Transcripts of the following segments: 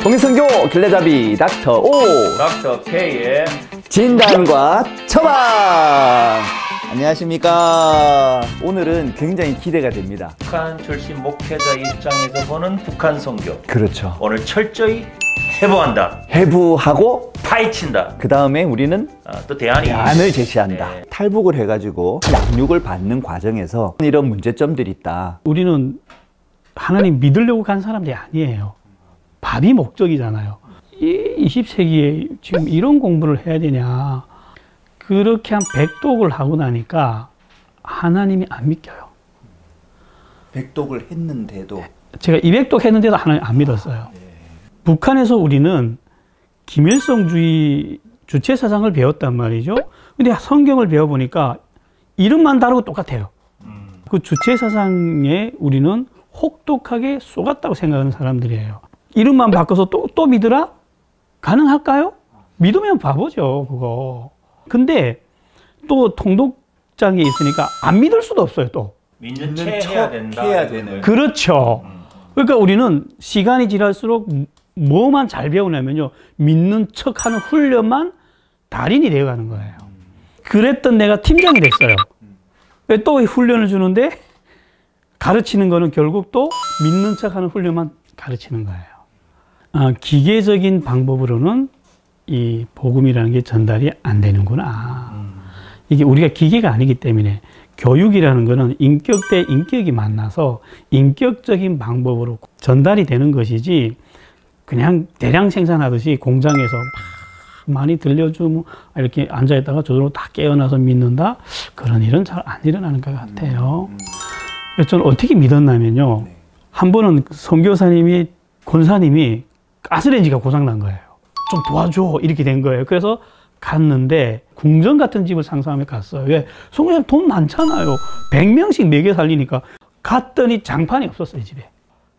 통일선교 길래잡이 닥터 O 닥터 K의 진단과 처방. 안녕하십니까. 오늘은 굉장히 기대가 됩니다. 북한 출신 목회자 입장에서 보는 북한 선교. 그렇죠. 오늘 철저히 해부한다. 해부하고 파헤친다. 그 다음에 우리는 또 대안을 제시한다. 네. 탈북을 해가지고 양육을 받는 과정에서 이런 문제점들이 있다. 우리는 하나님 믿으려고 간 사람들이 아니에요. 밥이 목적이잖아요. 이 20세기에 지금 이런 공부를 해야 되냐. 그렇게 한 100독을 하고 나니까 하나님이 안 믿겨요. 100독을 했는데도 제가 200독 했는데도 하나님 안 믿었어요. 북한에서 우리는 김일성주의 주체사상을 배웠단 말이죠. 근데 성경을 배워보니까 이름만 다르고 똑같아요. 그 주체사상에 우리는 혹독하게 쏘갔다고 생각하는 사람들이에요. 이름만 바꿔서 또 믿으라? 가능할까요? 믿으면 바보죠, 그거. 근데 또 통독장에 있으니까 안 믿을 수도 없어요, 또. 믿는 체 해야 된다. 해야 되는. 그렇죠. 그러니까 우리는 시간이 지날수록 뭐만 잘 배우냐면요. 믿는 척 하는 훈련만 달인이 되어가는 거예요. 그랬던 내가 팀장이 됐어요. 또 훈련을 주는데 가르치는 거는 결국 또 믿는 척 하는 훈련만 가르치는 거예요. 기계적인 방법으로는 이 복음이라는 게 전달이 안 되는구나. 이게 우리가 기계가 아니기 때문에 교육이라는 거는 인격 대 인격이 만나서 인격적인 방법으로 전달이 되는 것이지 그냥 대량 생산하듯이 공장에서 막 많이 들려주면 이렇게 앉아있다가 저절로 다 깨어나서 믿는다? 그런 일은 잘 안 일어나는 것 같아요. 저는 어떻게 믿었냐면요. 한 번은 선교사님이, 권사님이 가스레인지가 고장난 거예요. 좀 도와줘 이렇게 된 거예요. 그래서 갔는데 궁전 같은 집을 상상하며 갔어요. 왜? 선교사님 돈 많잖아요. 100명씩 먹여 살리니까. 갔더니 장판이 없었어요, 집에.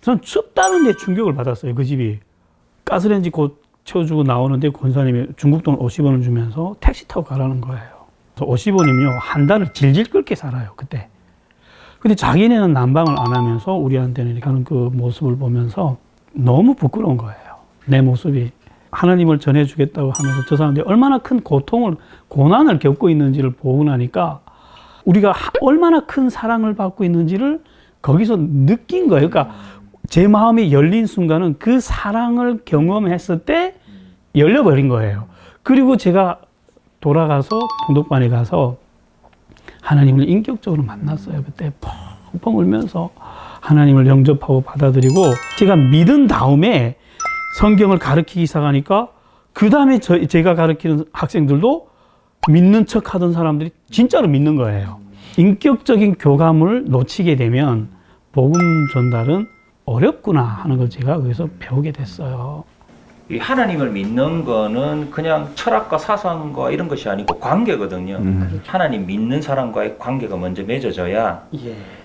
저는 춥다는 데 충격을 받았어요, 그 집이. 가스레인지 곧 채워주고 나오는데 권사님이 중국 돈 50원을 주면서 택시 타고 가라는 거예요. 그래서 50원이면요, 한 달을 질질 끓게 살아요, 그때. 근데 자기네는 난방을 안 하면서 우리한테는 이렇게 하는 그 모습을 보면서 너무 부끄러운 거예요. 내 모습이. 하나님을 전해주겠다고 하면서 저 사람들이 얼마나 큰 고통을, 고난을 겪고 있는지를 보고 나니까 우리가 얼마나 큰 사랑을 받고 있는지를 거기서 느낀 거예요. 그러니까 제 마음이 열린 순간은 그 사랑을 경험했을 때 열려버린 거예요. 그리고 제가 돌아가서 통독반에 가서 하나님을 인격적으로 만났어요. 그때 펑펑 울면서 하나님을 영접하고 받아들이고 제가 믿은 다음에 성경을 가르치기 시작하니까 그 다음에 제가 가르치는 학생들도 믿는 척 하던 사람들이 진짜로 믿는 거예요. 인격적인 교감을 놓치게 되면 복음 전달은 어렵구나 하는 걸 제가 거기서 배우게 됐어요. 이 하나님을 믿는 거는 그냥 철학과 사상과 이런 것이 아니고 관계거든요. 하나님 믿는 사람과의 관계가 먼저 맺어져야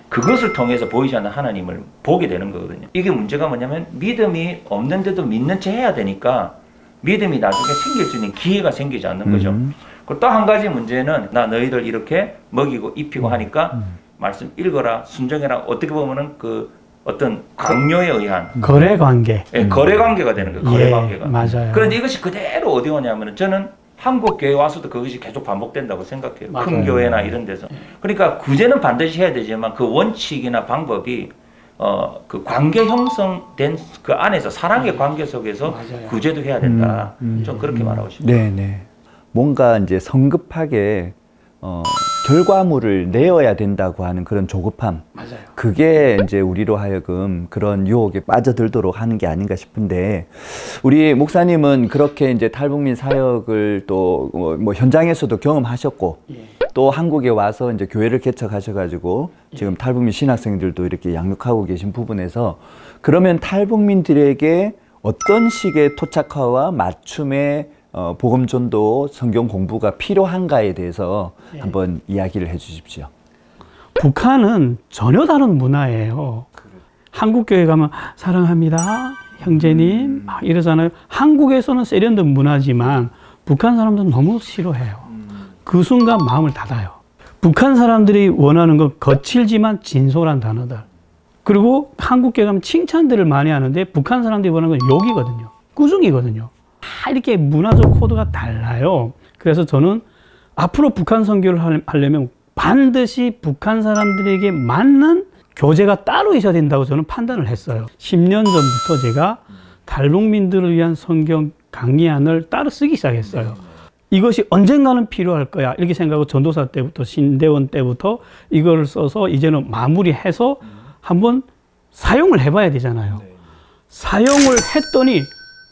그것을 통해서 보이지 않는 하나님을 보게 되는 거거든요. 이게 문제가 뭐냐면 믿음이 없는데도 믿는 체 해야 되니까 믿음이 나중에 생길 수 있는 기회가 생기지 않는 거죠. 그리고 또 한 가지 문제는 나 너희들 이렇게 먹이고 입히고 하니까 말씀 읽어라, 순종해라. 어떻게 보면은 그 어떤 강요에 의한 거래 관계. 예, 거래 관계가 되는 거예요. 거래 관계가. 맞아요. 그런데 이것이 그대로 어디 오냐면은 저는 한국 교회 와서도 그것이 계속 반복된다고 생각해요. 맞아요. 큰 교회나 이런 데서. 그러니까 구제는 반드시 해야 되지만 그 원칙이나 방법이 그 관계 형성된 그 안에서 사랑의 관계 속에서 맞아요. 구제도 해야 된다. 좀 그렇게 말하고 싶어요. 네네. 뭔가 이제 성급하게 결과물을 내어야 된다고 하는 그런 조급함. 맞아요. 그게 이제 우리로 하여금 그런 유혹에 빠져들도록 하는 게 아닌가 싶은데, 우리 목사님은 그렇게 이제 탈북민 사역을 또 뭐 현장에서도 경험하셨고, 또 한국에 와서 이제 교회를 개척하셔가지고 지금 탈북민 신학생들도 이렇게 양육하고 계신 부분에서, 그러면 탈북민들에게 어떤 식의 토착화와 맞춤의 복음 전도 성경 공부가 필요한가에 대해서 한번 이야기를 해 주십시오. 북한은 전혀 다른 문화예요. 한국 교회 가면 사랑합니다, 형제님 막 이러잖아요. 한국에서는 세련된 문화지만 북한 사람들은 너무 싫어해요. 그 순간 마음을 닫아요. 북한 사람들이 원하는 건 거칠지만 진솔한 단어들. 그리고 한국 교회 가면 칭찬들을 많이 하는데 북한 사람들이 원하는 건 욕이거든요. 꾸중이거든요. 다 이렇게 문화적 코드가 달라요. 그래서 저는 앞으로 북한 선교를 하려면 반드시 북한 사람들에게 맞는 교재가 따로 있어야 된다고 저는 판단을 했어요. 10년 전부터 제가 탈북민들을 위한 성경 강의안을 따로 쓰기 시작했어요. 이것이 언젠가는 필요할 거야 이렇게 생각하고 전도사 때부터 신대원 때부터 이걸 써서 이제는 마무리해서 한번 사용을 해봐야 되잖아요. 사용을 했더니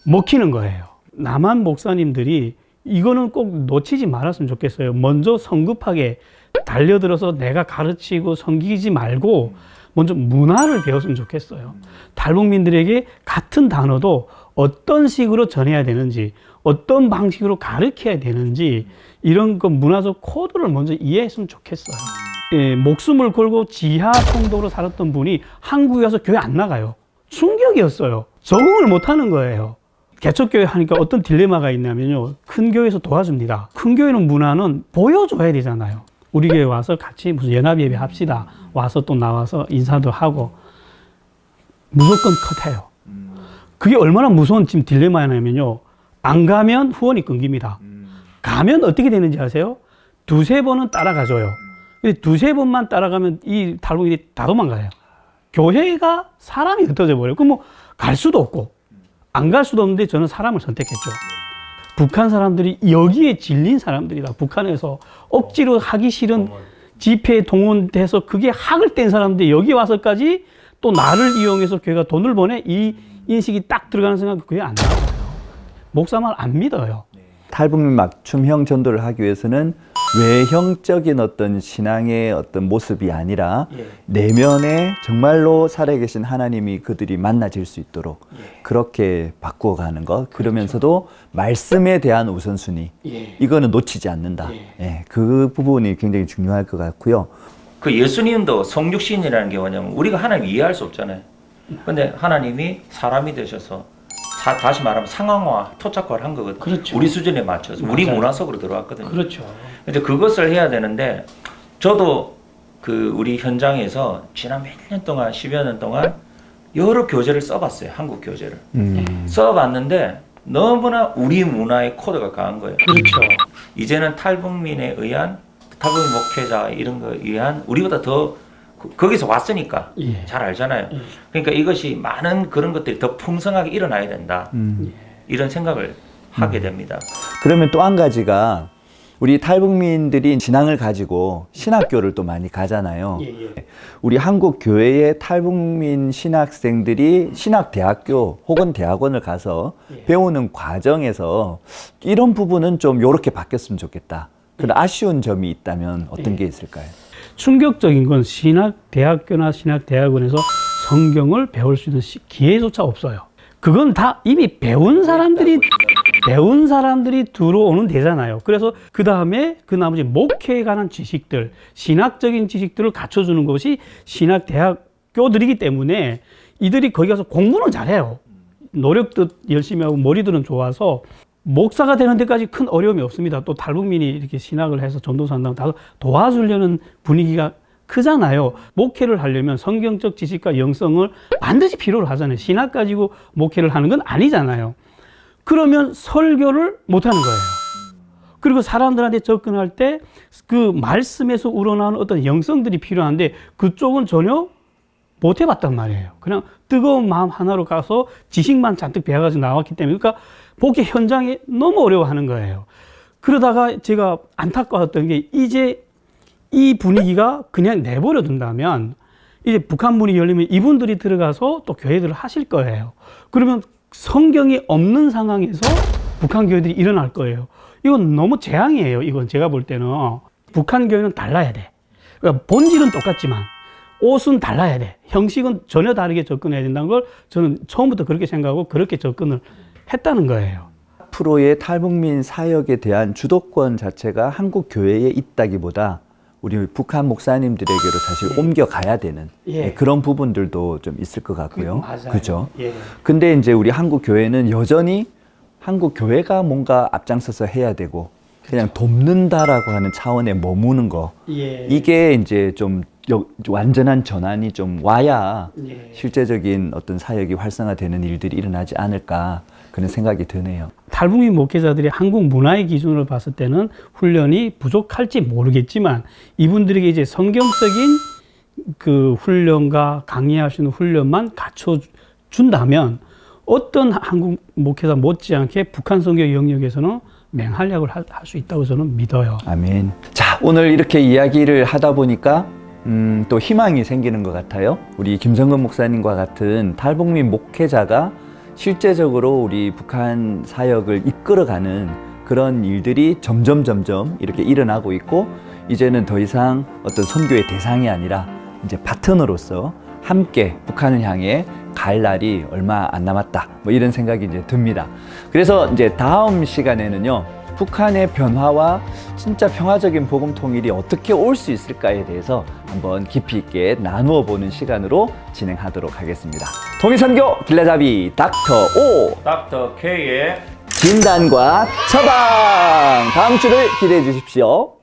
먹히는 거예요. 남한 목사님들이 이거는 꼭 놓치지 말았으면 좋겠어요. 먼저 성급하게 달려들어서 내가 가르치고 섬기지 말고 먼저 문화를 배웠으면 좋겠어요. 탈북민들에게 같은 단어도 어떤 식으로 전해야 되는지, 어떤 방식으로 가르쳐야 되는지 이런 그 문화적 코드를 먼저 이해했으면 좋겠어요. 예, 목숨을 걸고 지하 성도로 살았던 분이 한국에 와서 교회 안 나가요. 충격이었어요. 적응을 못하는 거예요. 개척교회 하니까 어떤 딜레마가 있냐면요. 큰 교회에서 도와줍니다. 큰 교회는 문화는 보여줘야 되잖아요. 우리 교회 와서 같이 무슨 연합예배 합시다. 와서 또 나와서 인사도 하고 무조건 컷해요. 그게 얼마나 무서운 지금 딜레마냐면요. 안 가면 후원이 끊깁니다. 가면 어떻게 되는지 아세요? 두세 번은 따라가줘요. 근데 두세 번만 따라가면 이 탈북민이 다 도망가요. 교회가 사람이 흩어져 버려요. 그럼 뭐 갈 수도 없고 안 갈 수도 없는데 저는 사람을 선택했죠. 북한 사람들이 여기에 질린 사람들이다. 북한에서 억지로 하기 싫은 집회에 동원돼서 그게 학을 뗀 사람들이 여기 와서까지 또 나를 이용해서 교회가 돈을 보내 이 인식이 딱 들어가는 생각이 그게 안 나와요. 목사 말 안 믿어요. 탈북민 맞춤형 전도를 하기 위해서는 외형적인 어떤 신앙의 어떤 모습이 아니라 내면에 정말로 살아계신 하나님이 그들이 만나질 수 있도록 그렇게 바꾸어가는 것. 그러면서도 말씀에 대한 우선순위 이거는 놓치지 않는다. 그 부분이 굉장히 중요할 것 같고요. 그 예수님도 성육신이라는 게 뭐냐면 우리가 하나님 이해할 수 없잖아요. 근데 하나님이 사람이 되셔서 다시 말하면 상황화, 토착화를 한 거거든요. 그렇죠. 우리 수준에 맞춰서 맞아요. 우리 문화 속으로 들어왔거든요. 그렇죠. 근데 그것을 해야 되는데 저도 그 우리 현장에서 지난 몇 년 동안 10여 년 동안 여러 교재를 써봤어요. 한국 교재를 써봤는데 너무나 우리 문화의 코드가 강한 거예요. 그렇죠. 이제는 탈북민에 의한 탈북민 목회자 이런 거에 의한 우리보다 더 거기서 왔으니까 잘 알잖아요. 그러니까 이것이 많은 그런 것들이 더 풍성하게 일어나야 된다. 이런 생각을 하게 됩니다. 그러면 또 한 가지가 우리 탈북민들이 신앙을 가지고 신학교를 또 많이 가잖아요. 우리 한국 교회의 탈북민 신학생들이 신학대학교 혹은 대학원을 가서 배우는 과정에서 이런 부분은 좀 이렇게 바뀌었으면 좋겠다. 그런 아쉬운 점이 있다면 어떤 게 있을까요? 충격적인 건 신학대학교나 신학대학원에서 성경을 배울 수 있는 기회조차 없어요. 그건 다 이미 배운 사람들이 들어오는 데잖아요. 그래서 그 다음에 그 나머지 목회에 관한 지식들, 신학적인 지식들을 갖춰주는 것이 신학대학교들이기 때문에 이들이 거기 가서 공부는 잘해요. 노력도 열심히 하고 머리들은 좋아서 목사가 되는 데까지 큰 어려움이 없습니다. 또 탈북민이 이렇게 신학을 해서 전도사 한다면 다 도와주려는 분위기가 크잖아요. 목회를 하려면 성경적 지식과 영성을 반드시 필요로 하잖아요. 신학 가지고 목회를 하는 건 아니잖아요. 그러면 설교를 못하는 거예요. 그리고 사람들한테 접근할 때 그 말씀에서 우러나오는 어떤 영성들이 필요한데 그쪽은 전혀 못 해봤단 말이에요. 그냥 뜨거운 마음 하나로 가서 지식만 잔뜩 배워가지고 나왔기 때문에 그러니까 목회 현장에 너무 어려워하는 거예요. 그러다가 제가 안타까웠던 게 이제 이 분위기가 그냥 내버려 둔다면 이제 북한 문이 열리면 이분들이 들어가서 또 교회들을 하실 거예요. 그러면 성경이 없는 상황에서 북한 교회들이 일어날 거예요. 이건 너무 재앙이에요. 이건 제가 볼 때는 북한 교회는 달라야 돼. 그러니까 본질은 똑같지만 옷은 달라야 돼. 형식은 전혀 다르게 접근해야 된다는 걸 저는 처음부터 그렇게 생각하고 그렇게 접근을 했다는 거예요. 앞으로의 탈북민 사역에 대한 주도권 자체가 한국 교회에 있다기보다 우리 북한 목사님들에게로 사실 옮겨가야 되는 그런 부분들도 좀 있을 것 같고요. 그죠? 근데 이제 우리 한국 교회는 여전히 한국 교회가 뭔가 앞장서서 해야 되고 그냥 돕는다라고 하는 차원에 머무는 거. 이게 이제 좀 완전한 전환이 좀 와야 실제적인 어떤 사역이 활성화되는 일들이 일어나지 않을까 그런 생각이 드네요. 탈북민 목회자들이 한국 문화의 기준으로 봤을 때는 훈련이 부족할지 모르겠지만 이분들에게 이제 성경적인 그 훈련과 강의할 수 있는 훈련만 갖춰준다면 어떤 한국 목회자 못지않게 북한 선교 영역에서는 맹활약을 할 수 있다고 저는 믿어요. 아멘. 자, 오늘 이렇게 이야기를 하다 보니까 또 희망이 생기는 것 같아요. 우리 김성근 목사님과 같은 탈북민 목회자가 실제적으로 우리 북한 사역을 이끌어가는 그런 일들이 점점 이렇게 일어나고 있고, 이제는 더 이상 어떤 선교의 대상이 아니라 이제 파트너로서 함께 북한을 향해 갈 날이 얼마 안 남았다, 뭐 이런 생각이 이제 듭니다. 그래서 이제 다음 시간에는요, 북한의 변화와 진짜 평화적인 복음 통일이 어떻게 올 수 있을까에 대해서 한번 깊이 있게 나누어 보는 시간으로 진행하도록 하겠습니다. 통일선교 길라잡이 닥터 O, 닥터 K의 진단과 처방, 다음 주를 기대해 주십시오.